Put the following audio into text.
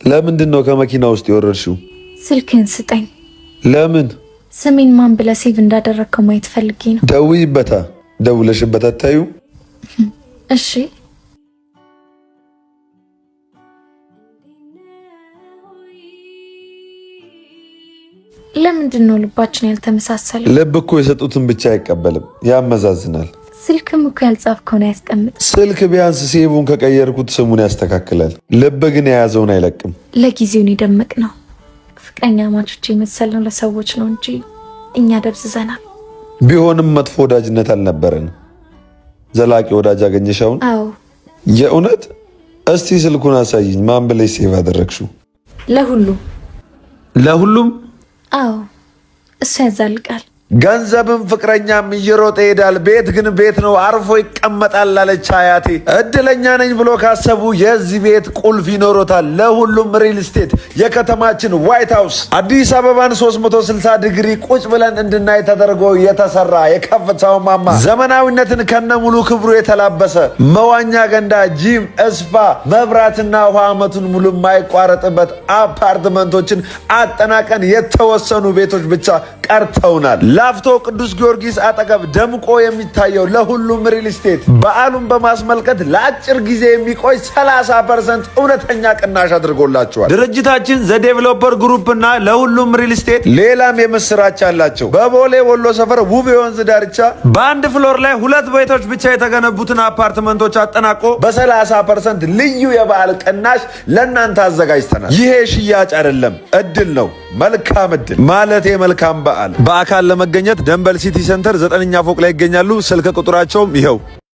ለምንድን ነው ከመኪና ውስጥ የወረድሽው? ስልክህን ስጠኝ። ለምን? ስሜን ማን ብለህ ሴቭ እንዳደረግከው ማየት ፈልጌ ነው። ደውይበታ። ደውለሽበት አታዩ? እሺ። ለምንድን ነው ልባችን ያልተመሳሰለው? ልብ እኮ የሰጡትን ብቻ አይቀበልም፣ ያመዛዝናል። ስልክም እኮ ያልጻፍከውን አያስቀምጥ። ስልክ ቢያንስ ሴቡን ከቀየርኩት ስሙን ያስተካክላል። ልብ ግን የያዘውን አይለቅም። ለጊዜውን የደመቅ ነው ፍቅረኛ ማቾች የመሰልነው ለሰዎች ነው እንጂ እኛ ደብዝዘናል። ቢሆንም መጥፎ ወዳጅነት አልነበረን። ዘላቂ ወዳጅ አገኘሽ አሁን? አዎ። የእውነት? እስቲ ስልኩን አሳይኝ። ማን ብለሽ ሴቭ አደረግሽው? ለሁሉም? አዎ። እሱ ያዛልቃል። ገንዘብም ፍቅረኛም እየሮጠ ይሄዳል፣ ቤት ግን ቤት ነው፣ አርፎ ይቀመጣል አለች አያቴ። እድለኛ ነኝ ብሎ ካሰቡ የዚህ ቤት ቁልፍ ይኖሮታል። ለሁሉም ሪል ስቴት የከተማችን ዋይት ሃውስ አዲስ አበባን 360 ዲግሪ ቁጭ ብለን እንድናይ ተደርጎ የተሰራ የከፍታው ማማ ዘመናዊነትን ከነሙሉ ክብሩ የተላበሰ መዋኛ ገንዳ፣ ጂም፣ ስፓ፣ መብራትና ውሃ ዓመቱን ሙሉ የማይቋረጥበት አፓርትመንቶችን አጠናቀን የተወሰኑ ቤቶች ብቻ ቀርተውናል። ላፍቶ ቅዱስ ጊዮርጊስ አጠገብ ደምቆ የሚታየው ለሁሉም ሪል ስቴት በዓሉን በማስመልከት ለአጭር ጊዜ የሚቆይ 30% እውነተኛ ቅናሽ አድርጎላቸዋል። ድርጅታችን ዘ ዴቨሎፐር ግሩፕ እና ለሁሉም ሪል ስቴት ሌላም የምስራች አላቸው። በቦሌ ወሎ ሰፈር ውብ የወንዝ ዳርቻ በአንድ ፍሎር ላይ 2 ቤቶች ብቻ የተገነቡትን አፓርትመንቶች አጠናቆ በ30% ልዩ የበዓል ቅናሽ ለእናንተ አዘጋጅተናል። ይሄ ሽያጭ አይደለም፣ እድል ነው። መልካም እድል ማለት መልካም በዓል። በአካል ለመገኘት ደንበል ሲቲ ሴንተር 9ኛ ፎቅ ላይ ይገኛሉ። ስልክ ቁጥራቸውም ይኸው